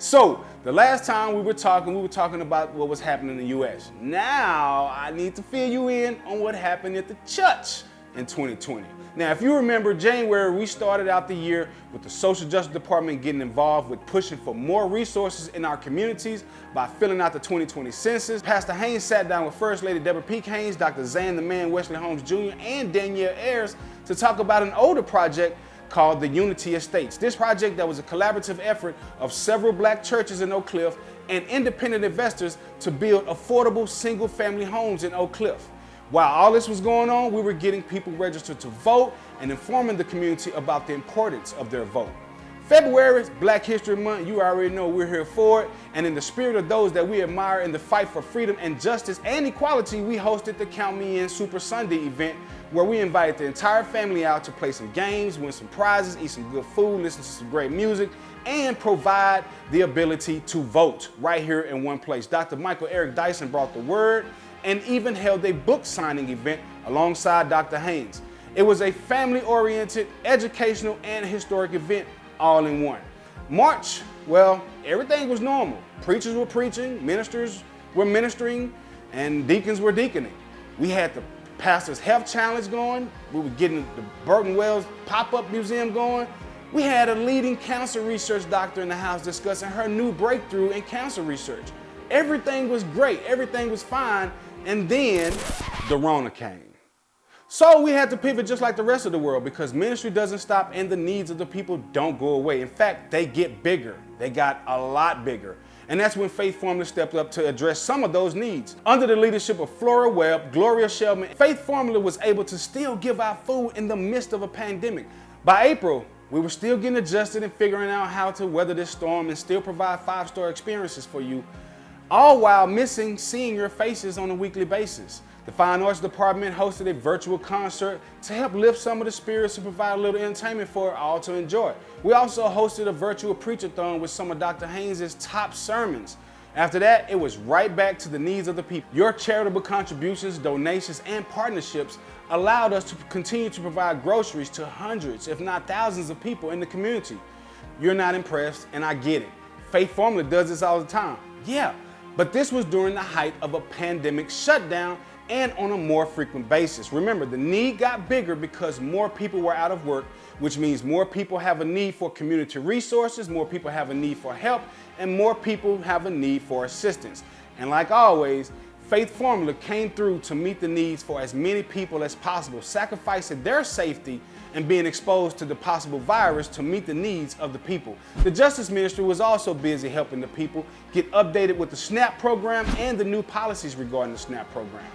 So the last time we were talking about what was happening in the U.S. Now I need to fill you in on what happened at the church in 2020. Now, if you remember, January, we started out the year with the Social Justice Department getting involved with pushing for more resources in our communities by filling out the 2020 census. Pastor Haynes sat down with First Lady Deborah Peake Haynes, Dr. Zan the Man Wesley Holmes Jr., and Danielle Ayers to talk about an older project called the Unity Estates. This project that was a collaborative effort of several black churches in Oak Cliff and independent investors to build affordable single-family homes in Oak Cliff. While all this was going on, we were getting people registered to vote and informing the community about the importance of their vote. February is Black History Month. You already know we're here for it. And in the spirit of those that we admire in the fight for freedom and justice and equality, we hosted the Count Me In Super Sunday event where we invited the entire family out to play some games, win some prizes, eat some good food, listen to some great music, and provide the ability to vote right here in one place. Dr. Michael Eric Dyson brought the word and even held a book signing event alongside Dr. Haynes. It was a family-oriented, educational, and historic event all in one. March, well, everything was normal. Preachers were preaching, ministers were ministering, and deacons were deaconing. We had the Pastor's Health Challenge going. We were getting the Burton Wells Pop-Up Museum going. We had a leading cancer research doctor in the house discussing her new breakthrough in cancer research. Everything was great, everything was fine, and then the Rona came. So we had to pivot just like the rest of the world because ministry doesn't stop and the needs of the people don't go away. In fact, they get bigger. They got a lot bigger. And that's when Faith Formula stepped up to address some of those needs. Under the leadership of Flora Webb, Gloria Shelman, Faith Formula was able to still give out food in the midst of a pandemic. By April, we were still getting adjusted and figuring out how to weather this storm and still provide five-star experiences for you, all while missing seeing your faces on a weekly basis. The Fine Arts Department hosted a virtual concert to help lift some of the spirits and provide a little entertainment for all to enjoy. We also hosted a virtual preach-a-thon with some of Dr. Haynes' top sermons. After that, it was right back to the needs of the people. Your charitable contributions, donations, and partnerships allowed us to continue to provide groceries to hundreds, if not thousands of people in the community. You're not impressed, and I get it. Faith Formula does this all the time. Yeah, but this was during the height of a pandemic shutdown and on a more frequent basis. Remember, the need got bigger because more people were out of work, which means more people have a need for community resources, more people have a need for help, and more people have a need for assistance. And like always, Faith Formula came through to meet the needs for as many people as possible, sacrificing their safety and being exposed to the possible virus to meet the needs of the people. The Justice Ministry was also busy helping the people get updated with the SNAP program and the new policies regarding the SNAP program.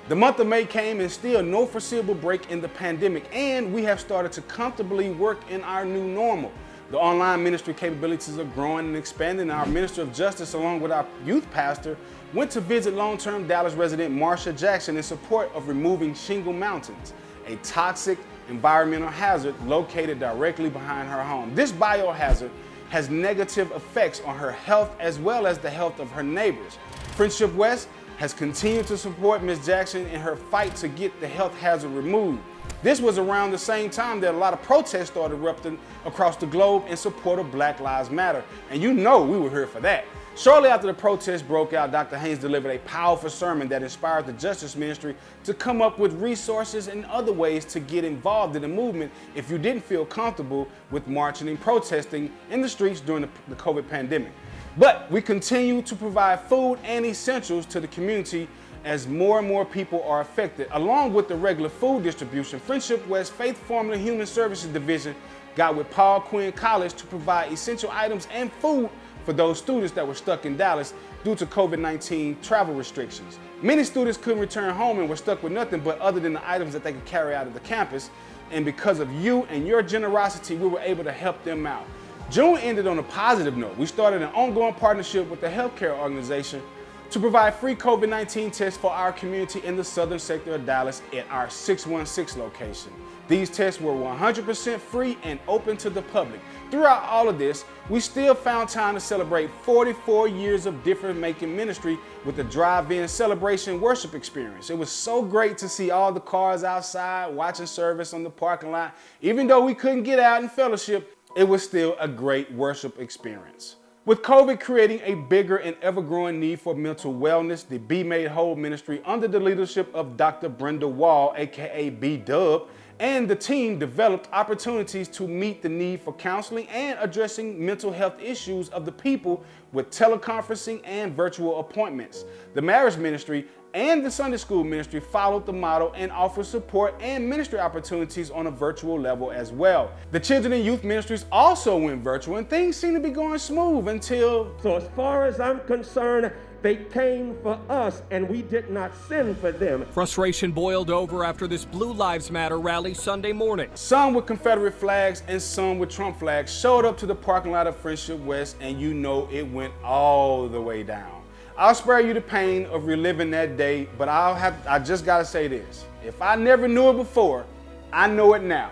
The month of May came and still no foreseeable break in the pandemic, and we have started to comfortably work in our new normal. The online ministry capabilities are growing and expanding. Our Minister of Justice, along with our youth pastor, went to visit long-term Dallas resident Marsha Jackson in support of removing Shingle Mountains, a toxic environmental hazard located directly behind her home. This biohazard has negative effects on her health as well as the health of her neighbors. Friendship West has continued to support Ms. Jackson in her fight to get the health hazard removed. This was around the same time that a lot of protests started erupting across the globe in support of Black Lives Matter. And you know we were here for that. Shortly after the protests broke out, Dr. Haynes delivered a powerful sermon that inspired the Justice Ministry to come up with resources and other ways to get involved in the movement if you didn't feel comfortable with marching and protesting in the streets during the COVID pandemic. But we continue to provide food and essentials to the community as more and more people are affected. Along with the regular food distribution, Friendship West Faith Formula Human Services Division got with Paul Quinn College to provide essential items and food for those students that were stuck in Dallas due to COVID-19 travel restrictions. Many students couldn't return home and were stuck with nothing but other than the items that they could carry out of the campus. And because of you and your generosity, we were able to help them out. June ended on a positive note. We started an ongoing partnership with the healthcare organization to provide free COVID-19 tests for our community in the southern sector of Dallas at our 616 location. These tests were 100% free and open to the public. Throughout all of this, we still found time to celebrate 44 years of difference making ministry with the drive-in celebration worship experience. It was so great to see all the cars outside watching service on the parking lot. Even though we couldn't get out and fellowship, it was still a great worship experience. With COVID creating a bigger and ever-growing need for mental wellness, the Be Made Whole ministry under the leadership of Dr. Brenda Wall, aka B-Dub, and the team developed opportunities to meet the need for counseling and addressing mental health issues of the people with teleconferencing and virtual appointments. The marriage ministry and the Sunday school ministry followed the model and offered support and ministry opportunities on a virtual level as well. The children and youth ministries also went virtual, and things seem to be going smooth until... So as far as I'm concerned, they came for us and we did not send for them. Frustration boiled over after this Blue Lives Matter rally Sunday morning. Some with Confederate flags and some with Trump flags showed up to the parking lot of Friendship West, and you know it went all the way down. I'll spare you the pain of reliving that day, but I just gotta say this. If I never knew it before, I know it now.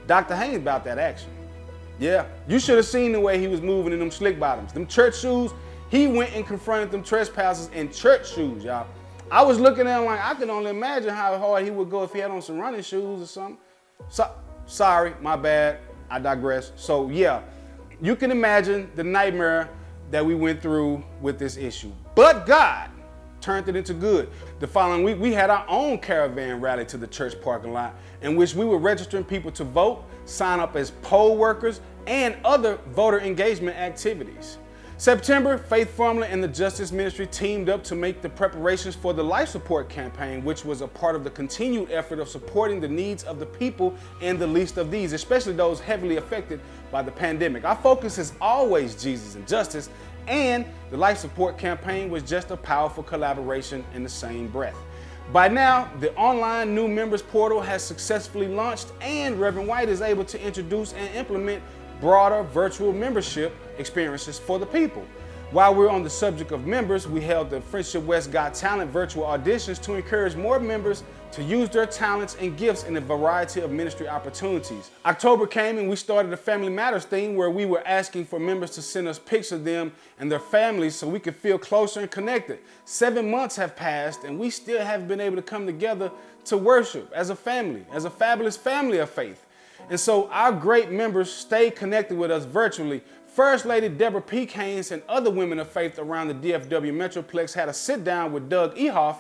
Dr. Haynes about that action. Yeah, you should have seen the way he was moving in them slick bottoms. Them church shoes, he went and confronted them trespassers in church shoes, y'all. I was looking at him like, I can only imagine how hard he would go if he had on some running shoes or something. So, sorry, my bad, I digress. So yeah, you can imagine the nightmare that we went through with this issue. But God turned it into good. The following week, we had our own caravan rally to the church parking lot in which we were registering people to vote, sign up as poll workers, and other voter engagement activities. September, Faith Formula and the Justice Ministry teamed up to make the preparations for the Life Support Campaign, which was a part of the continued effort of supporting the needs of the people and the least of these, especially those heavily affected by the pandemic. Our focus is always Jesus and justice, and the Life Support Campaign was just a powerful collaboration in the same breath. By now, the online new members portal has successfully launched, and Reverend White is able to introduce and implement broader virtual membership experiences for the people. While we're on the subject of members, we held the Friendship West Got Talent virtual auditions to encourage more members to use their talents and gifts in a variety of ministry opportunities. October came and we started the Family Matters thing, where we were asking for members to send us pics of them and their families so we could feel closer and connected. 7 months have passed and we still haven't been able to come together to worship as a family, as a fabulous family of faith. And so our great members stay connected with us virtually. First Lady Deborah P. Haynes and other women of faith around the DFW Metroplex had a sit down with Doug Ehoff,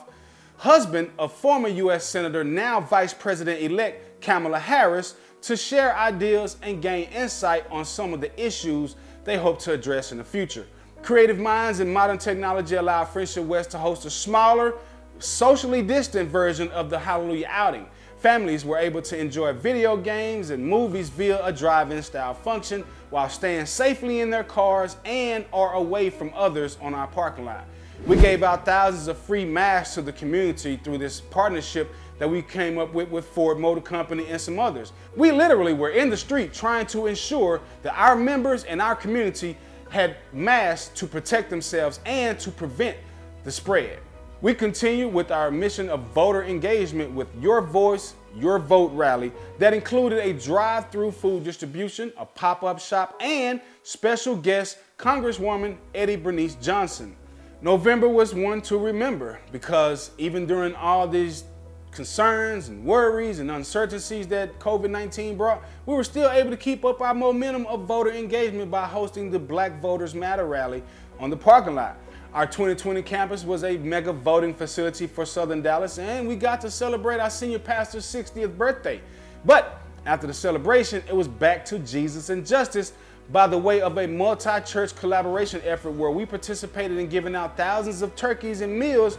husband of former U.S. Senator, now Vice President-elect Kamala Harris, to share ideas and gain insight on some of the issues they hope to address in the future. Creative minds and modern technology allow Friendship West to host a smaller, socially distant version of the Hallelujah outing. Families were able to enjoy video games and movies via a drive-in style function while staying safely in their cars and or away from others on our parking lot. We gave out thousands of free masks to the community through this partnership that we came up with Ford Motor Company and some others. We literally were in the street trying to ensure that our members and our community had masks to protect themselves and to prevent the spread. We continue with our mission of voter engagement with Your Voice, Your Vote rally that included a drive-through food distribution, a pop-up shop, and special guest Congresswoman Eddie Bernice Johnson. November was one to remember because even during all these concerns and worries and uncertainties that COVID-19 brought, we were still able to keep up our momentum of voter engagement by hosting the Black Voters Matter rally on the parking lot. Our 2020 campus was a mega voting facility for Southern Dallas, and we got to celebrate our senior pastor's 60th birthday. But after the celebration, it was back to Jesus and justice by the way of a multi-church collaboration effort where we participated in giving out thousands of turkeys and meals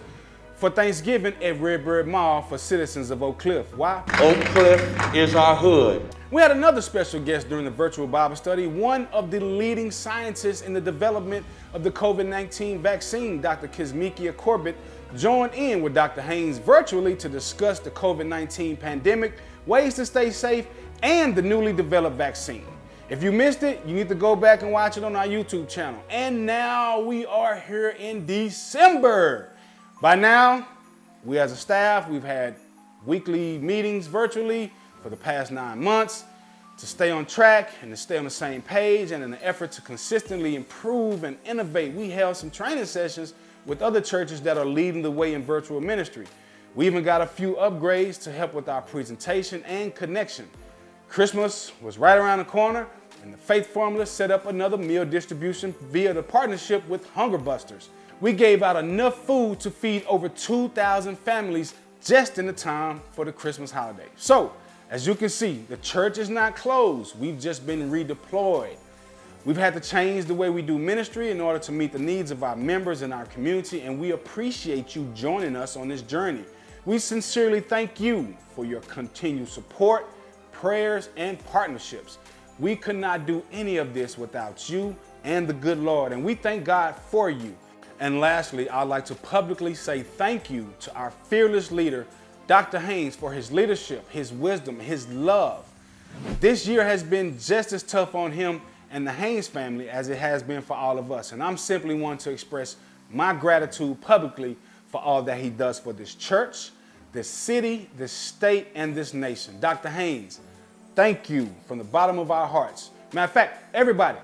for Thanksgiving at Redbird Mall for citizens of Oak Cliff. Why? Oak Cliff is our hood. We had another special guest during the virtual Bible study, one of the leading scientists in the development of the COVID-19 vaccine, Dr. Kizzmekia Corbett, joined in with Dr. Haynes virtually to discuss the COVID-19 pandemic, ways to stay safe, and the newly developed vaccine. If you missed it, you need to go back and watch it on our YouTube channel. And now we are here in December. By now, we as a staff, we've had weekly meetings virtually for the past 9 months to stay on track and to stay on the same page, and in an effort to consistently improve and innovate, we held some training sessions with other churches that are leading the way in virtual ministry. We even got a few upgrades to help with our presentation and connection. Christmas was right around the corner, And the Faith Formula set up another meal distribution via the partnership with Hunger Busters. We gave out enough food to feed over 2,000 families just in the time for the Christmas holiday. So, as you can see, the church is not closed. We've just been redeployed. We've had to change the way we do ministry in order to meet the needs of our members and our community, and we appreciate you joining us on this journey. We sincerely thank you for your continued support, prayers, and partnerships. We could not do any of this without you and the good Lord, and we thank God for you. And lastly, I'd like to publicly say thank you to our fearless leader, Dr. Haynes, for his leadership, his wisdom, his love. This year has been just as tough on him and the Haynes family as it has been for all of us. And I'm simply wanting to express my gratitude publicly for all that he does for this church, this city, this state, and this nation. Dr. Haynes, thank you from the bottom of our hearts. Matter of fact, everybody,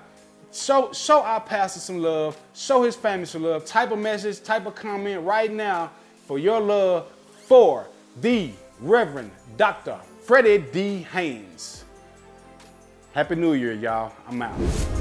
show our pastor some love, show his family some love, type a message, type a comment right now for your love for the Reverend Dr. Freddie D. Haynes. Happy New Year, y'all. I'm out.